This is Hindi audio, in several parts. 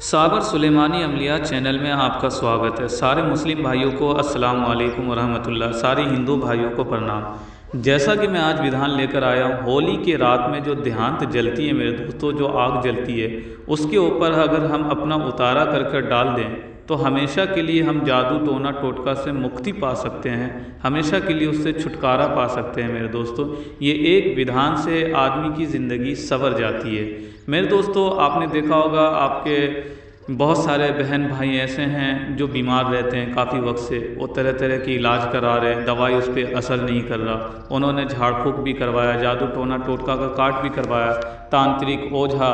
साबर सुलेमानी अमलिया चैनल में आपका स्वागत है। सारे मुस्लिम भाइयों को अस्सलाम वालेकुम वरहमतुल्लाह, सारे हिंदू भाइयों को प्रणाम। जैसा कि मैं आज विधान लेकर आया हूँ, होली की रात में जो देहांत जलती है मेरे दोस्तों, जो आग जलती है, उसके ऊपर अगर हम अपना उतारा कर डाल दें तो हमेशा के लिए हम जादू टोना टोटका से मुक्ति पा सकते हैं, हमेशा के लिए उससे छुटकारा पा सकते हैं मेरे दोस्तों। ये एक विधान से आदमी की ज़िंदगी संवर जाती है। मेरे दोस्तों, आपने देखा होगा आपके बहुत सारे बहन भाई ऐसे हैं जो बीमार रहते हैं काफ़ी वक्त से, वो तरह तरह की इलाज करा रहे हैं, दवाई उस पर असर नहीं कर रहा। उन्होंने झाड़ फूँक भी करवाया, जादू टोना टोटका का काट भी करवाया, तांत्रिक, ओझा,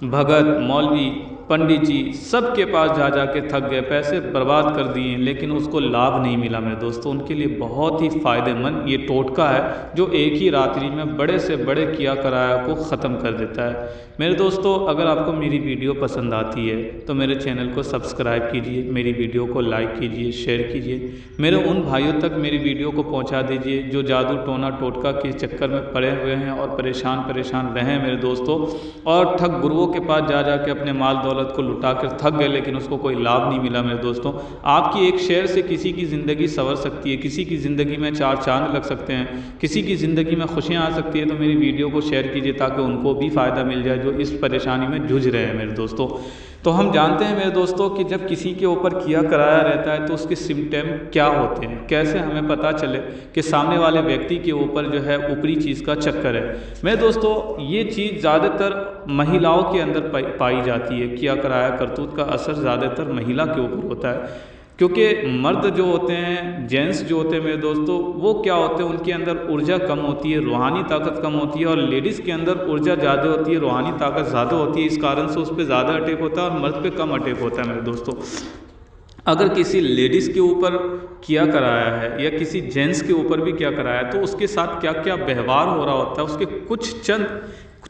भगत, मौलवी, पंडित जी सब के पास जा जा के थक गए, पैसे बर्बाद कर दिए, लेकिन उसको लाभ नहीं मिला मेरे दोस्तों। उनके लिए बहुत ही फ़ायदेमंद ये टोटका है जो एक ही रात्रि में बड़े से बड़े किया कराया को ख़त्म कर देता है। मेरे दोस्तों, अगर आपको मेरी वीडियो पसंद आती है तो मेरे चैनल को सब्सक्राइब कीजिए, मेरी वीडियो को लाइक कीजिए, शेयर कीजिए, मेरे उन भाइयों तक मेरी वीडियो को पहुंचा दीजिए जो जादू टोना टोटका के चक्कर में पड़े हुए हैं और परेशान रहे हैं मेरे दोस्तों, और ठग गुरुओं के पास जा जा के अपने माल दौलत को लुटा कर थक गए, लेकिन उसको कोई लाभ नहीं मिला मेरे दोस्तों। आपकी एक शेयर से किसी की ज़िंदगी संवर सकती है, किसी की ज़िंदगी में चार चांद लग सकते हैं, किसी की ज़िंदगी में खुशियाँ आ सकती है। तो मेरी वीडियो को शेयर कीजिए ताकि उनको भी फ़ायदा मिल जाए जो इस परेशानी में जूझ रहे हैं मेरे दोस्तों। तो हम जानते हैं मेरे दोस्तों कि जब किसी के ऊपर किया कराया रहता है तो उसके सिम्टम क्या होते हैं, कैसे हमें पता चले कि सामने वाले व्यक्ति के ऊपर जो है ऊपरी चीज़ का चक्कर है। मेरे दोस्तों, ये चीज़ ज़्यादातर महिलाओं के अंदर पाई जाती है। किया कराया करतूत का असर ज़्यादातर महिला के ऊपर होता है, क्योंकि मर्द जो होते हैं, जेंट्स जो होते हैं मेरे दोस्तों, वो क्या होते हैं, उनके अंदर ऊर्जा कम होती है, रूहानी ताकत कम होती है, और लेडीज़ के अंदर ऊर्जा ज़्यादा होती है, रूहानी ताकत ज़्यादा होती है। इस कारण से उस पर ज़्यादा अटैक होता है और मर्द पे कम अटैक होता है मेरे दोस्तों। अगर किसी लेडीज़ के ऊपर किया कराया है या किसी जेंट्स के ऊपर भी किया कराया है तो उसके साथ क्या क्या व्यवहार हो रहा होता है, उसके कुछ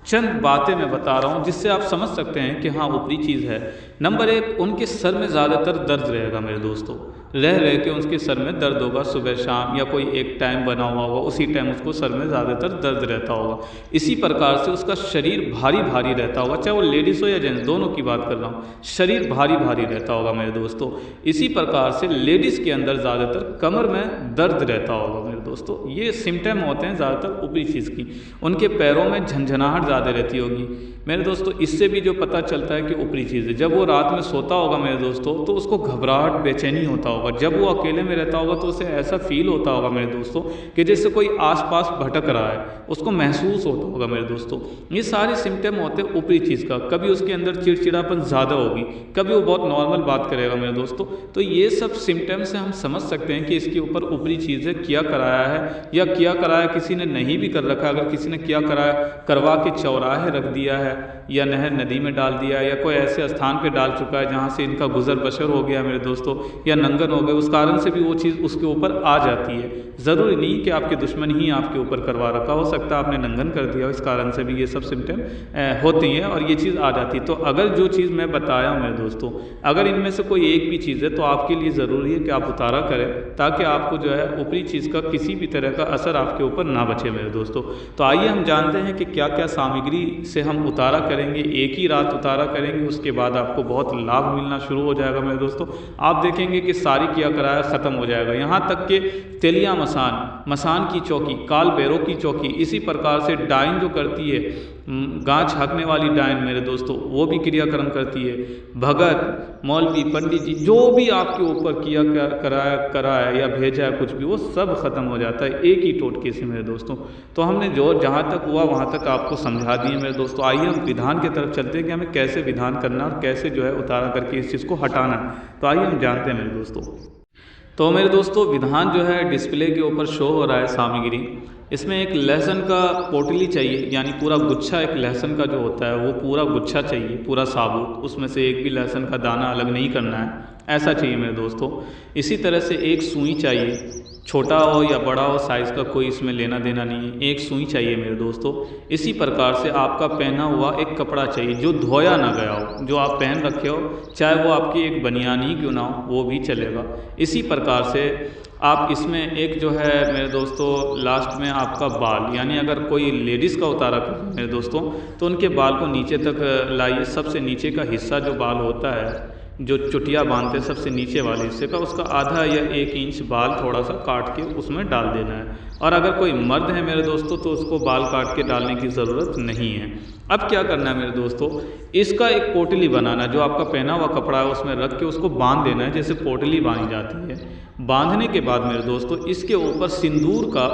चंद बातें मैं बता रहा हूँ जिससे आप समझ सकते हैं कि हाँ ऊपरी चीज़ है। नंबर एक, उनके सर में ज़्यादातर दर्द रहेगा मेरे दोस्तों, रह के उनके सर में दर्द होगा, सुबह शाम या कोई एक टाइम बना हुआ होगा, उसी टाइम उसको सर में ज़्यादातर दर्द रहता होगा। इसी प्रकार से उसका शरीर भारी रहता होगा, चाहे वो लेडीज़ हो या जेंट्स, दोनों की बात कर रहा हूँ, शरीर भारी रहता होगा मेरे दोस्तों। इसी प्रकार से लेडीज़ के अंदर ज़्यादातर कमर में दर्द रहता होगा मेरे दोस्तों। ये सिम्टम होते हैं ज़्यादातर ऊपरी चीज़ की। उनके पैरों में झंझनाहट ज़्यादा रहती होगी मेरे दोस्तों। इससे भी जो पता चलता है कि ऊपरी चीज़ है, जब वो रात में सोता होगा मेरे दोस्तों तो उसको घबराहट, बेचैनी होता होगा। जब वो अकेले में रहता होगा तो उसे ऐसा फील होता होगा मेरे दोस्तों कि जैसे कोई आसपास भटक रहा है, उसको महसूस होता होगा मेरे दोस्तों। ये सारे सिम्टम होते हैं ऊपरी चीज़ का। कभी उसके अंदर चिड़चिड़ापन ज़्यादा होगी, कभी वो बहुत नॉर्मल बात करेगा मेरे दोस्तों। तो ये सब सिम्टम से हम समझ सकते हैं कि इसके ऊपर ऊपरी चीज़ है, किया कराया है या किया कराया किसी ने नहीं भी कर रखा। अगर किसी ने किया कराया करवा के चौराहे रख दिया है या नहर नदी में डाल दिया है या कोई ऐसे स्थान पे डाल चुका है जहाँ से इनका गुजर बसर हो गया मेरे दोस्तों, या नंगन हो गए, उस कारण से भी वो चीज़ उसके ऊपर आ जाती है। ज़रूरी नहीं कि आपके दुश्मन ही आपके ऊपर करवा रखा, हो सकता है आपने नंगन कर दिया, इस कारण से भी ये सब सिम्टम होती हैं और ये चीज़ आ जाती है। तो अगर जो चीज़ मैं बताया हूँ मेरे दोस्तों, अगर इनमें से कोई एक भी चीज़ है तो आपके लिए ज़रूरी है कि आप उतारा करें ताकि आपको जो है ऊपरी चीज़ का किसी भी तरह का असर आपके ऊपर ना बचे मेरे दोस्तों। तो आइए हम जानते हैं कि क्या क्या सामग्री से हम उतारा करेंगे। एक ही रात उतारा करेंगे, उसके बाद आपको बहुत लाभ मिलना शुरू हो जाएगा मेरे दोस्तों। आप देखेंगे कि सारी किया कराया ख़त्म हो जाएगा, यहाँ तक कि तेलिया मसान की चौकी, काल भैरव की चौकी, इसी प्रकार से डाइन जो करती है, गांच हाँकने वाली डाइन मेरे दोस्तों, वो भी क्रियाक्रम करती है। भगत, मौलवी, पंडित जी जो भी आपके ऊपर किया कराया या भेजा है कुछ भी, वो सब ख़त्म हो जाता है एक ही टोटके से मेरे दोस्तों। तो हमने जो जहाँ तक हुआ वहाँ तक आपको समझा दिए मेरे दोस्तों। आइए हम विधान की तरफ चलते हैं कि हमें कैसे विधान करना और कैसे जो है उतारा करके इस चीज़ को हटाना है। तो आइए हम जानते हैं मेरे दोस्तों। तो मेरे दोस्तों, विधान जो है डिस्प्ले के ऊपर शो हो रहा है सामग्री। इसमें एक लहसुन का पोटली चाहिए, यानी पूरा गुच्छा एक लहसुन का जो होता है वो पूरा गुच्छा चाहिए, पूरा साबुत। उसमें से एक भी लहसुन का दाना अलग नहीं करना है। ऐसा चाहिए मेरे दोस्तों। इसी तरह से एक सुई चाहिए, छोटा हो या बड़ा हो साइज़ का कोई इसमें लेना देना नहीं है, एक सुई चाहिए मेरे दोस्तों। इसी प्रकार से आपका पहना हुआ एक कपड़ा चाहिए जो धोया ना गया हो, जो आप पहन रखे हो, चाहे वो आपकी एक बनियान ही क्यों ना हो वो भी चलेगा। इसी प्रकार से आप इसमें एक जो है मेरे दोस्तों लास्ट में आपका बाल, यानी अगर कोई लेडीज़ का उतारा कर मेरे दोस्तों तो उनके बाल को नीचे तक लाइए। सबसे नीचे का हिस्सा जो बाल होता है, जो चुटिया बांधते हैं सबसे नीचे वाले हिस्से का, उसका आधा या 1 इंच बाल थोड़ा सा काट के उसमें डाल देना है। और अगर कोई मर्द है मेरे दोस्तों तो उसको बाल काट के डालने की ज़रूरत नहीं है। अब क्या करना है मेरे दोस्तों, इसका एक पोटली बनाना है, जो आपका पहना हुआ कपड़ा है उसमें रख के उसको बांध देना है जैसे पोटली बांधी जाती है। बांधने के बाद मेरे दोस्तों इसके ऊपर सिंदूर का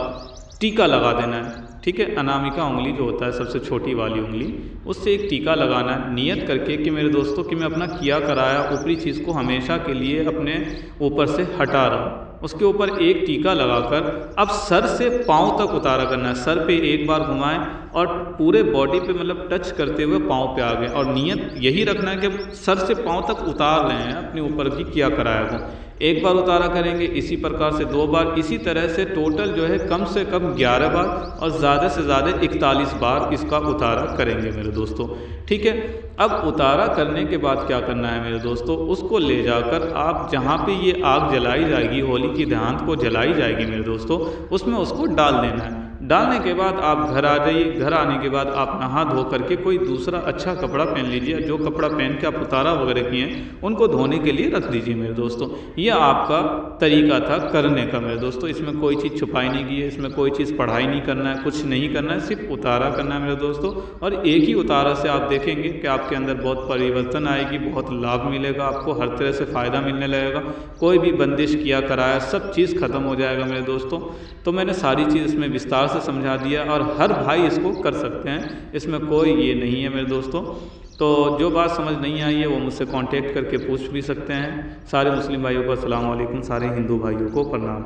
टीका लगा देना है, ठीक है। अनामिका उंगली जो होता है सबसे छोटी वाली उंगली, उससे एक टीका लगाना है, नियत करके कि मेरे दोस्तों कि मैं अपना किया कराया ऊपरी चीज़ को हमेशा के लिए अपने ऊपर से हटा रहा हूँ। उसके ऊपर एक टीका लगाकर अब सर से पाँव तक उतारा करना है। सर पे एक बार घुमाएं और पूरे बॉडी पे मतलब टच करते हुए पाँव पे आ गए, और नियत यही रखना है कि सर से पाँव तक उतार रहे हैं अपने ऊपर की किया कराया को। एक बार उतारा करेंगे, इसी प्रकार से 2 बार, इसी तरह से टोटल जो है कम से कम 11 बार और ज़्यादा से ज़्यादा 41 बार इसका उतारा करेंगे मेरे दोस्तों, ठीक है। अब उतारा करने के बाद क्या करना है मेरे दोस्तों, उसको ले जाकर आप जहाँ पे ये आग जलाई जाएगी, होली की दहन को जलाई जाएगी मेरे दोस्तों, उसमें उसको डाल देना है। डालने के बाद आप घर आ जाइए। घर आने के बाद आप नहा धो करके कोई दूसरा अच्छा कपड़ा पहन लीजिए। जो कपड़ा पहन के आप उतारा वगैरह किए हैं उनको धोने के लिए रख दीजिए मेरे दोस्तों। यह आपका तरीका था करने का मेरे दोस्तों। इसमें कोई चीज़ छुपाई नहीं गई है, इसमें कोई चीज़ पढ़ाई नहीं करना है, कुछ नहीं करना है, सिर्फ उतारा करना है मेरे दोस्तों। और एक ही उतारा से आप देखेंगे कि आपके अंदर बहुत परिवर्तन आएगी, बहुत लाभ मिलेगा आपको, हर तरह से फ़ायदा मिलने लगेगा। कोई भी बंदिश किया कराया सब चीज़ ख़त्म हो जाएगा मेरे दोस्तों। तो मैंने सारी चीज़ इसमें विस्तार से समझा दिया और हर भाई इसको कर सकते हैं, इसमें कोई ये नहीं है मेरे दोस्तों। तो जो बात समझ नहीं आई है वो मुझसे कांटेक्ट करके पूछ भी सकते हैं। सारे मुस्लिम भाइयों को अस्सलाम वालेकुम, सारे हिंदू भाइयों को प्रणाम।